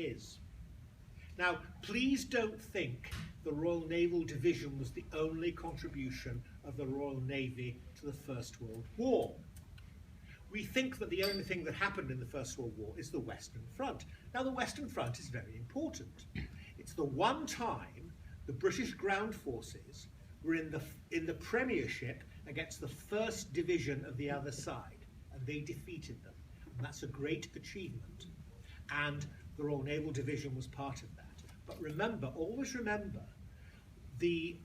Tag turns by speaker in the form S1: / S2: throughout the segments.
S1: is. Now, please don't think the Royal Naval Division was the only contribution of the Royal Navy to the First World War. We think that the only thing that happened in the First World War is the Western Front. Now, the Western Front is very important. It's the one time the British ground forces were in the premiership against the 1st Division of the other side, and they defeated them. And that's a great achievement. And the Royal Naval Division was part of that. But remember, always remember, the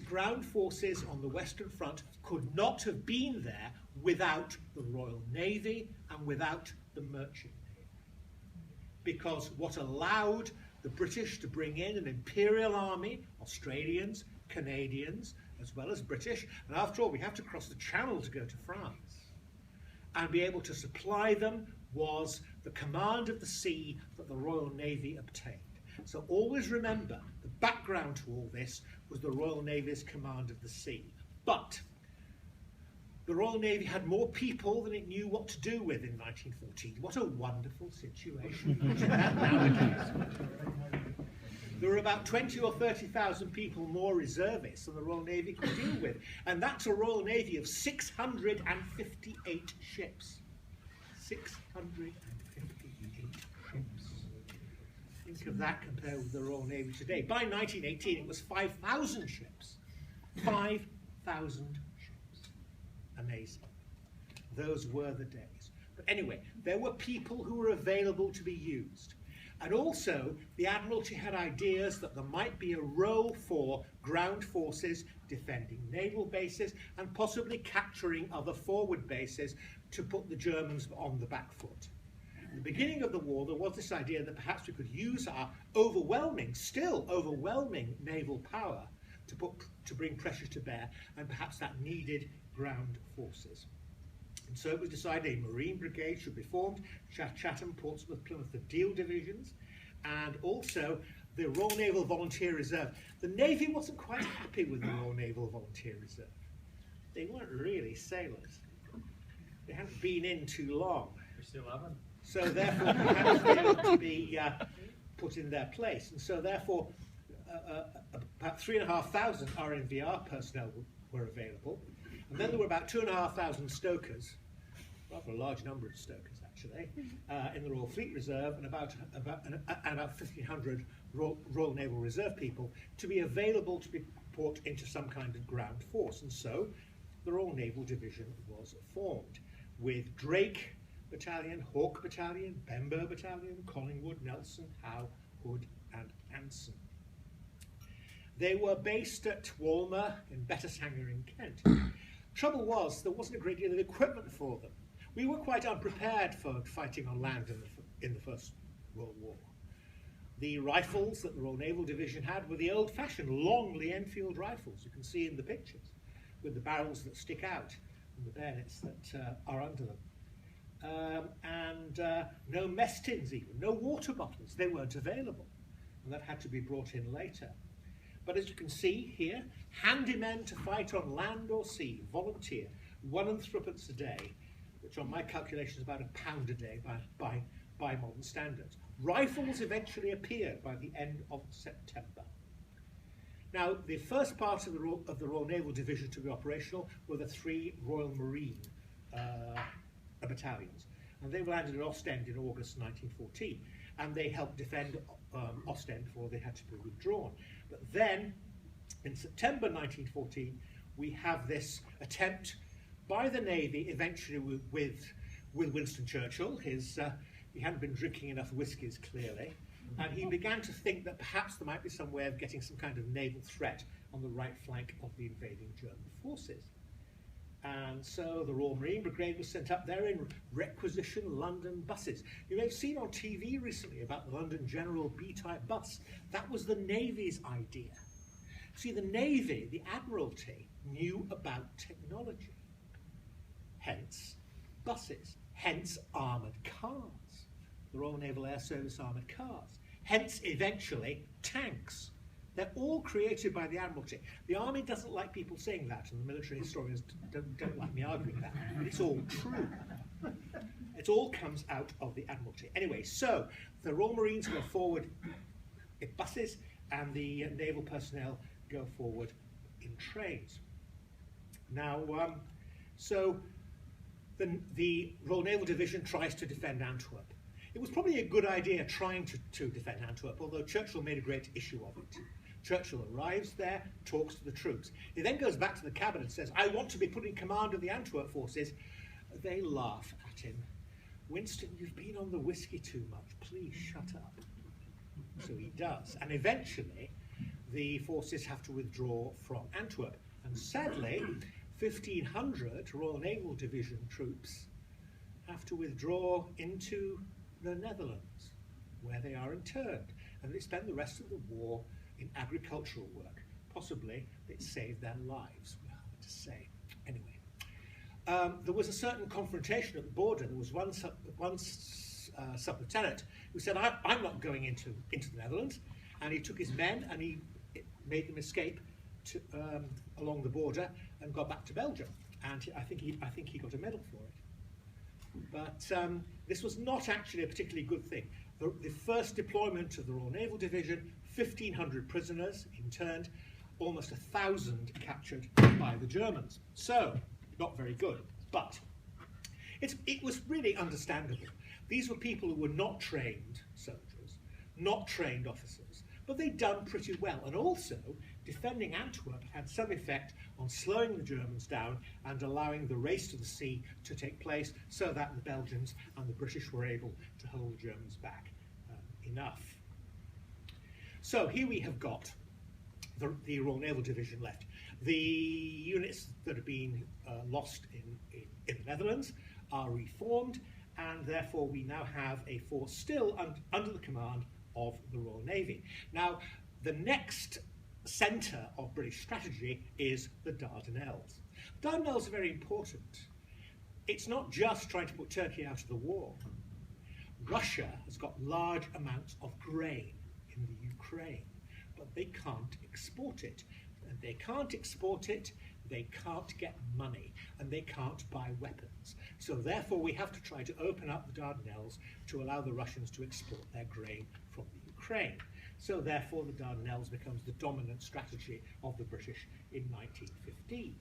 S1: ground forces on the Western Front could not have been there without the Royal Navy and without the Merchant Navy. Because what allowed the British to bring in an imperial army, Australians, Canadians, as well as British, and after all, we have to cross the Channel to go to France, and be able to supply them, was the command of the sea that the Royal Navy obtained. So always remember, the background to all this was the Royal Navy's command of the sea. But the Royal Navy had more people than it knew what to do with in 1914. What a wonderful situation. Nowadays. There were about 20 or 30,000 people more reservists than the Royal Navy could deal with. And that's a Royal Navy of 658 ships. 658 ships. Think of that compared with the Royal Navy today. By 1918, it was 5,000 ships. 5,000 ships. Amazing. Those were the days. But anyway, there were people who were available to be used. And also, the Admiralty had ideas that there might be a role for ground forces defending naval bases and possibly capturing other forward bases to put the Germans on the back foot. At the beginning of the war, there was this idea that perhaps we could use our still overwhelming naval power to bring pressure to bear, and perhaps that needed ground forces. And so it was decided a Marine Brigade should be formed, Chatham, Portsmouth, Plymouth, the Deal divisions, and also the Royal Naval Volunteer Reserve. The Navy wasn't quite happy with the Royal Naval Volunteer Reserve. They weren't really sailors. They hadn't been in too long.
S2: We still haven't.
S1: So therefore, perhaps they ought to be put in their place. And so therefore, about 3,500 RNVR personnel were available. And then there were about 2,500 stokers, rather a large number of stokers actually, in the Royal Fleet Reserve, and about 1,500 Royal Naval Reserve people to be available to be put into some kind of ground force. And so the Royal Naval Division was formed with Drake Battalion, Hawke Battalion, Benbow Battalion, Collingwood, Nelson, Howe, Hood, and Anson. They were based at Walmer in Bettishanger in Kent. Trouble was, there wasn't a great deal of equipment for them. We were quite unprepared for fighting on land in the First World War. The rifles that the Royal Naval Division had were the old-fashioned long Lee Enfield rifles you can see in the pictures, with the barrels that stick out and the bayonets that are under them. No mess tins even, no water bottles. They weren't available, and that had to be brought in later. But as you can see here, handy men to fight on land or sea, volunteer, 1 3d a day, which on my calculation is about £1 a day by modern standards. Rifles eventually appeared by the end of September. Now, the first part of the Royal Naval Division to be operational were the 3 Royal Marine battalions, and they landed at Ostend in August 1914, and they helped defend Ostend before they had to be withdrawn. But then, in September 1914, we have this attempt by the Navy, eventually with Winston Churchill. He hadn't been drinking enough whiskies, clearly, and he began to think that perhaps there might be some way of getting some kind of naval threat on the right flank of the invading German forces. And so the Royal Marine Brigade was sent up there in requisition London buses. You may have seen on TV recently about the London General B-type bus. That was the Navy's idea. See, the Navy, the Admiralty, knew about technology. Hence buses. Hence armoured cars. The Royal Naval Air Service armoured cars. Hence, eventually, tanks. They're all created by the Admiralty. The Army doesn't like people saying that, and the military historians don't like me arguing that, but it's all true. It all comes out of the Admiralty. Anyway, so the Royal Marines go forward in buses, and the naval personnel go forward in trains. Now, so the Royal Naval Division tries to defend Antwerp. It was probably a good idea trying to defend Antwerp, although Churchill made a great issue of it. Churchill arrives there, talks to the troops. He then goes back to the cabinet and says, I want to be put in command of the Antwerp forces. They laugh at him. Winston, you've been on the whiskey too much. Please shut up. So he does. And eventually, the forces have to withdraw from Antwerp. And sadly, 1,500 Royal Naval Division troops have to withdraw into the Netherlands, where they are interned. And they spend the rest of the war in agricultural work. Possibly, it saved their lives, we're hard to say. Anyway, there was a certain confrontation at the border. There was one sub-lieutenant who said, I'm not going into the Netherlands. And he took his men and he made them escape along the border and got back to Belgium. And I think he got a medal for it. But this was not actually a particularly good thing. The first deployment of the Royal Naval Division, 1,500 prisoners interned, almost 1,000 captured by the Germans. So, not very good. But it was really understandable. These were people who were not trained soldiers, not trained officers, but they'd done pretty well. And also, defending Antwerp had some effect on slowing the Germans down and allowing the race to the sea to take place so that the Belgians and the British were able to hold the Germans back enough. So here we have got the Royal Naval Division left. The units that have been lost in the Netherlands are reformed, and therefore we now have a force still under the command of the Royal Navy. Now, the next centre of British strategy is the Dardanelles. The Dardanelles are very important. It's not just trying to put Turkey out of the war. Russia has got large amounts of grain in the Ukraine, but they can't export it. And they can't export it, they can't get money, and they can't buy weapons. So therefore we have to try to open up the Dardanelles to allow the Russians to export their grain from the Ukraine. So therefore the Dardanelles becomes the dominant strategy of the British in 1915.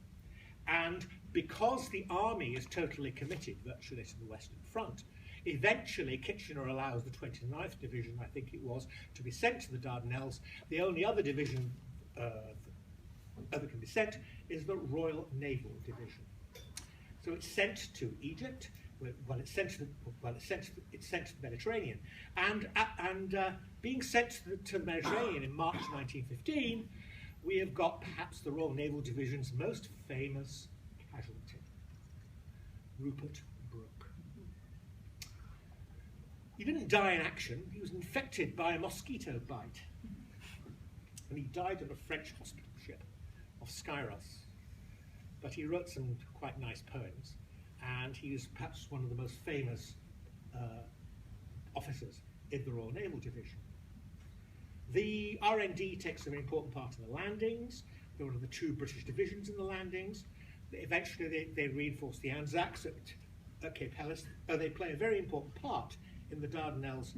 S1: And because the army is totally committed virtually to the Western Front, eventually Kitchener allows the 29th Division, I think it was, to be sent to the Dardanelles. The only other division that can be sent is the Royal Naval Division. So it's sent to Egypt. It's sent to the Mediterranean, and being sent to the Mediterranean in March 1915, we have got perhaps the Royal Naval Division's most famous casualty, Rupert Brooke. He didn't die in action. He was infected by a mosquito bite, and he died on a French hospital ship off Skyros. But he wrote some quite nice poems, and he was perhaps one of the most famous officers in the Royal Naval Division. The RND takes an important part in the landings. They're one of the two British divisions in the landings. Eventually they reinforce the Anzacs at Cape Helles. They play a very important part in the Dardanelles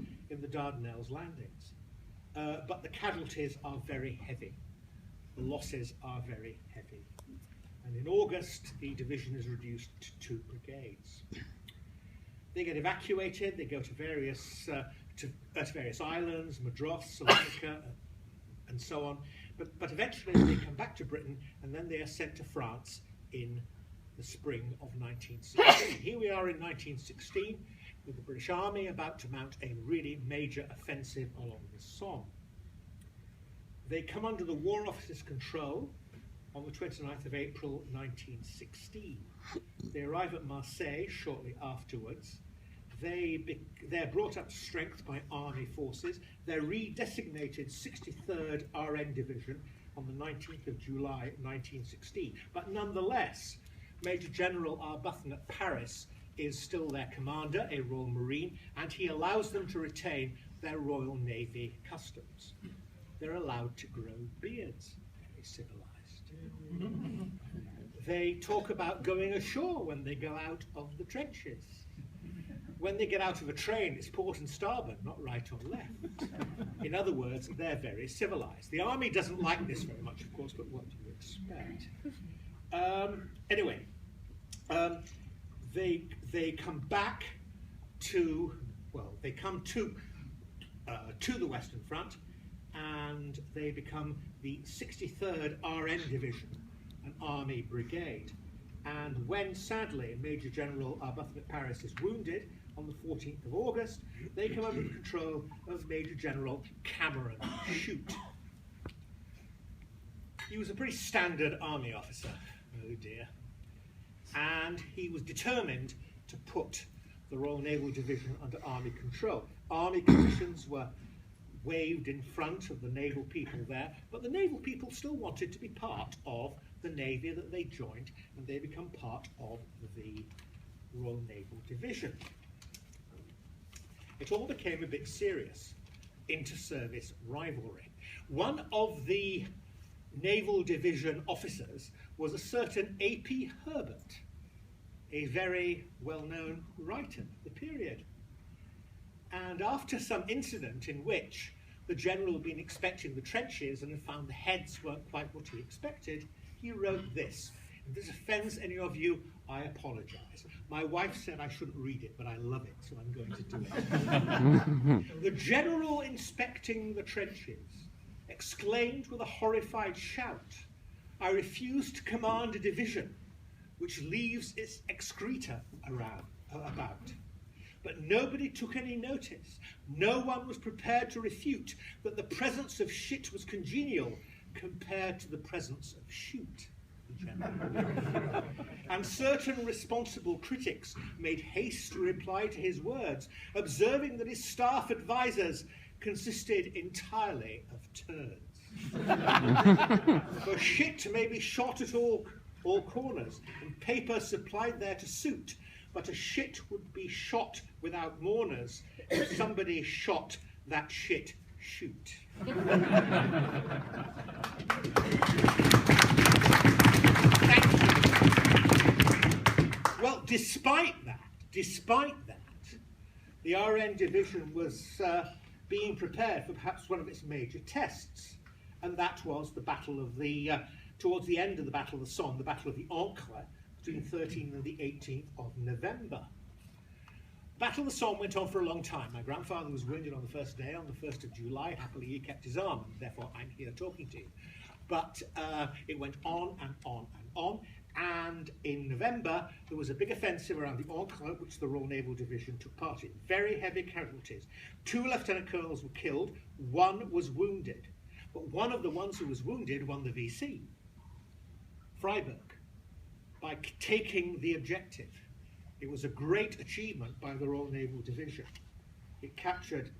S1: landings. But the casualties are very heavy. The losses are very heavy. And in August, the division is reduced to 2 brigades. They get evacuated. They go to various islands, Madras, Salonika, and so on. But eventually they come back to Britain, and then they are sent to France in the spring of 1916. Here we are in 1916, with the British Army about to mount a really major offensive along the Somme. They come under the War Office's control on the 29th of April 1916. They arrive at Marseille shortly afterwards. They're brought up to strength by army forces. They're redesignated 63rd RN Division on the 19th of July 1916. But nonetheless, Major General Arbuthnot Paris is still their commander, a Royal Marine, and he allows them to retain their Royal Navy customs. They're allowed to grow beards, very civilized. They talk about going ashore when they go out of the trenches. when they get out of a train, it's port and starboard, not right or left. In other words, they're very civilized. The army doesn't like this very much, of course, but what do you expect? Anyway, they come back to, well, they come to the Western Front, and they become the 63rd RN Division, an army brigade. And when, sadly, Major General Arbuthnot Paris is wounded on the 14th of August, they come under the control of Major General Cameron Shute. He was a pretty standard army officer, oh dear, and he was determined to put the Royal Naval Division under army control. Army commissions were waved in front of the naval people there, but the naval people still wanted to be part of the navy that they joined, and they become part of the Royal Naval Division. It all became a bit serious, inter-service rivalry. One of the Naval Division officers was a certain A.P. Herbert, a very well-known writer of the period. And after some incident in which the general had been inspecting the trenches and had found the heads weren't quite what he expected, he wrote this. If this offends any of you, I apologize. My wife said I shouldn't read it, but I love it, so I'm going to do it. The general inspecting the trenches exclaimed with a horrified shout, I refuse to command a division which leaves its excreta about. But nobody took any notice. No one was prepared to refute that the presence of shit was congenial compared to the presence of shoot. And certain responsible critics made haste to reply to his words, observing that his staff advisors consisted entirely of turds. For shit may be shot at all corners, and paper supplied there to suit, but a shit would be shot without mourners if somebody shot that shit shoot. Well, despite that, the RN Division was being prepared for perhaps one of its major tests, and that was the battle of the, towards the end of the Battle of the Somme, the Battle of the Ancre, between the 13th and the 18th of November. The Battle of the Somme went on for a long time. My grandfather was wounded on the first day, on the 1st of July. Happily, he kept his arm, and therefore I'm here talking to you. But it went on and on and on. And in November, there was a big offensive around the Ancre, which the Royal Naval Division took part in. Very heavy casualties. 2 lieutenant colonels were killed, 1 was wounded. But one of the ones who was wounded won the VC, Freiburg, by taking the objective. It was a great achievement by the Royal Naval Division. It captured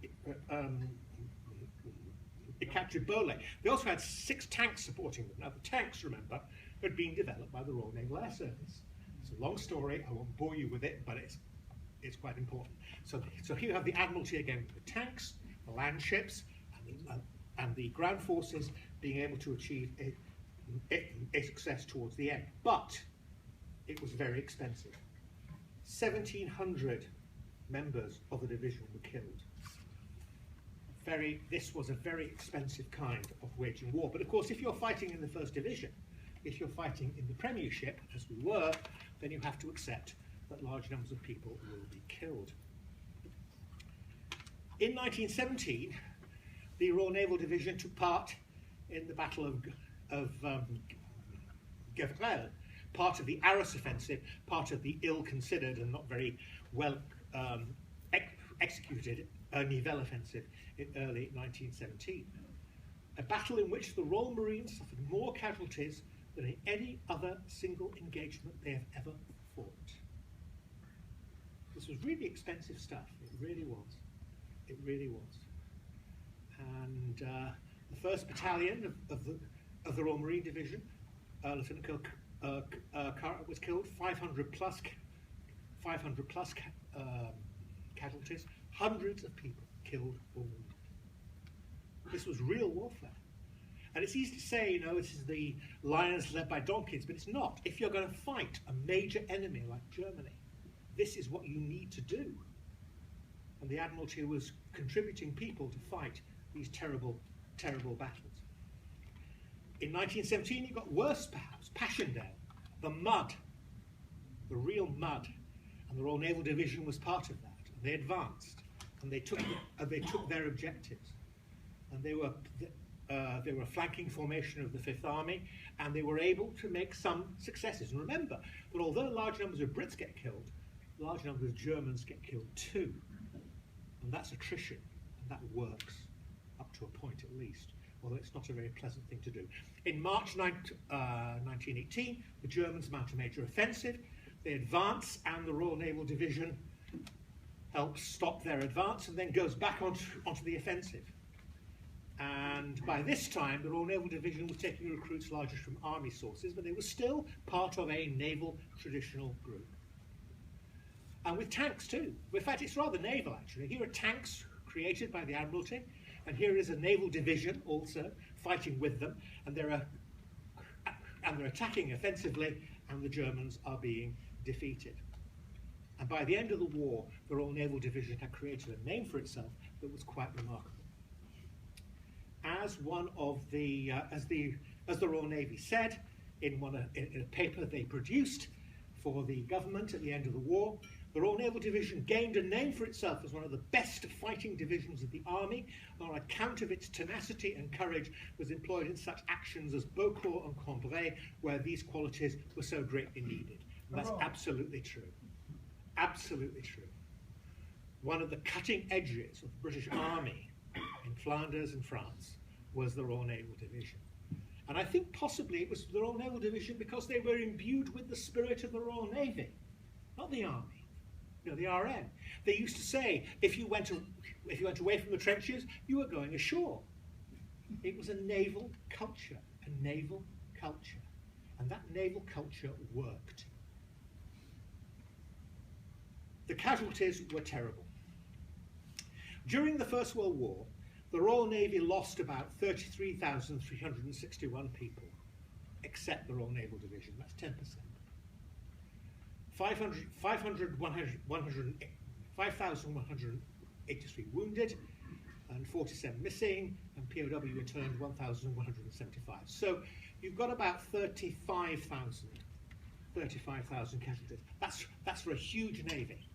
S1: Beaulieu. They also had 6 tanks supporting them. Now, the tanks, remember, had been developed by the Royal Naval Air Service. It's a long story. I won't bore you with it, but it's quite important. So here you have the Admiralty again with the tanks, the land ships, and the ground forces being able to achieve a success towards the end. But it was very expensive. 1,700 members of the division were killed. This was a very expensive kind of waging war. But of course, if you're fighting in the 1st Division, if you're fighting in the Premiership, as we were, then you have to accept that large numbers of people will be killed. In 1917, the Royal Naval Division took part in the Battle of Gavrelle, part of the Arras offensive, part of the ill-considered and not very well executed Naval offensive in early 1917. A battle in which the Royal Marines suffered more casualties than in any other single engagement they have ever fought. This was really expensive stuff. It really was. It really was. And the 1st Battalion of the Royal Marine Division, Lieutenant Colonel Carter was killed, 500 plus casualties, hundreds of people killed or wounded. This was real warfare. And it's easy to say, you know, this is the lions led by donkeys, but it's not. If you're going to fight a major enemy like Germany, this is what you need to do. and the Admiralty was contributing people to fight these terrible, terrible battles. In 1917, it got worse, perhaps. Passchendaele, the mud, the real mud, and the Royal Naval Division was part of that. And they advanced, and they took their objectives, and they were a flanking formation of the Fifth Army, and they were able to make some successes. And remember that although large numbers of Brits get killed, large numbers of Germans get killed too, and that's attrition, and that works up to a point at least, although it's not a very pleasant thing to do. In March 1918, the Germans mount a major offensive. They advance, and the Royal Naval Division helps stop their advance and then goes back onto the offensive. And by this time, the Royal Naval Division was taking recruits largely from army sources, but they were still part of a naval traditional group. And with tanks too. In fact, it's rather naval actually. Here are tanks created by the Admiralty, and here is a naval division also fighting with them, and they're attacking offensively, and the Germans are being defeated. And by the end of the war, the Royal Naval Division had created a name for itself that was quite remarkable. As one of the as the Royal Navy said in a paper they produced for the government at the end of the war, the Royal Naval Division gained a name for itself as one of the best fighting divisions of the Army on account of its tenacity and courage, was employed in such actions as Beaucourt and Cambrai, where these qualities were so greatly needed. And that's absolutely true. Absolutely true. One of the cutting edges of the British Army in Flanders and France was the Royal Naval Division. And I think possibly it was the Royal Naval Division because they were imbued with the spirit of the Royal Navy, not the Army, you know, the RN. They used to say, if you went away from the trenches, you were going ashore. It was a naval culture, a naval culture. And that naval culture worked. The casualties were terrible. During the First World War, the Royal Navy lost about 33,361 people, except the Royal Naval Division. That's 10%. 5,183 wounded, and 47 missing, and POW returned 1,175. So you've got about 35,000 casualties. That's for a huge navy.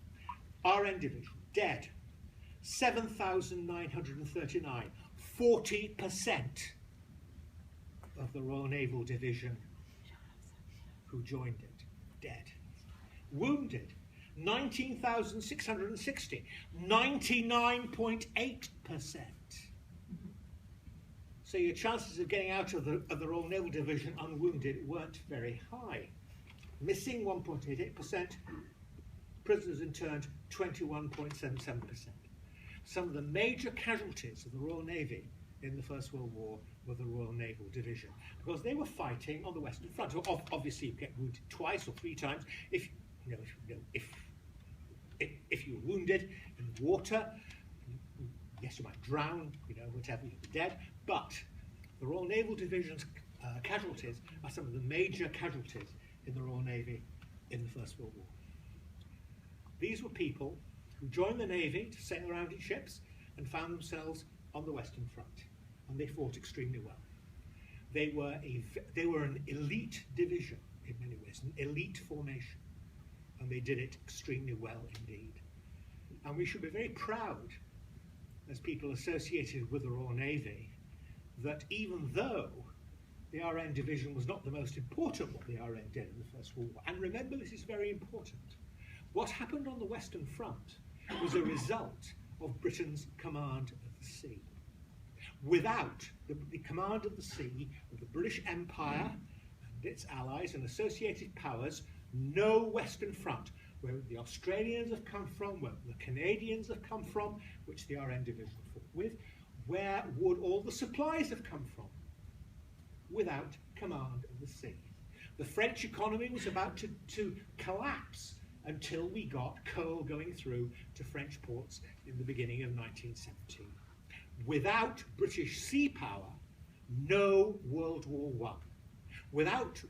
S1: RN Division, dead, 7,939, 40% of the Royal Naval Division who joined it, dead. Wounded, 19,660, 99.8%. So your chances of getting out of the Royal Naval Division unwounded weren't very high. Missing, 1.88%. Prisoners interned, 21.77%. Some of the major casualties of the Royal Navy in the First World War were the Royal Naval Division, because they were fighting on the Western Front. Obviously, you get wounded twice or three times. If you were wounded in water, yes, you might drown, whatever, you'd be dead. But the Royal Naval Division's casualties are some of the major casualties in the Royal Navy in the First World War. These were people who joined the Navy to sail around in ships and found themselves on the Western Front, and they fought extremely well. They were an elite division in many ways, an elite formation, and they did it extremely well indeed. And we should be very proud, as people associated with the Royal Navy, that even though the RN division was not the most important what the RN did in the First World War, and remember this is very important, what happened on the Western Front was a result of Britain's command of the sea. Without the command of the sea of the British Empire and its allies and associated powers, no Western Front, where the Australians have come from, where the Canadians have come from, which the RN division fought with, where would all the supplies have come from? Without command of the sea. The French economy was about to collapse until we got coal going through to French ports in the beginning of 1917. Without British sea power, no World War I. Without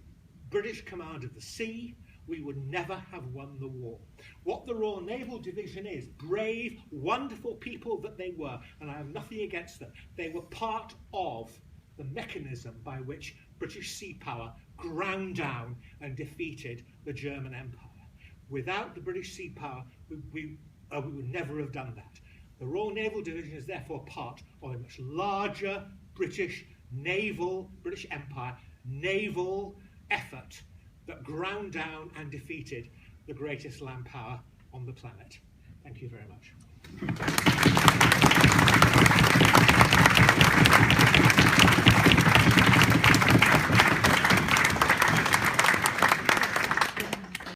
S1: British command of the sea, we would never have won the war. What the Royal Naval Division is, brave, wonderful people that they were, and I have nothing against them, they were part of the mechanism by which British sea power ground down and defeated the German Empire. Without the British sea power, we would never have done that. The Royal Naval Division is therefore part of a much larger British Empire naval effort that ground down and defeated the greatest land power on the planet. Thank you very much.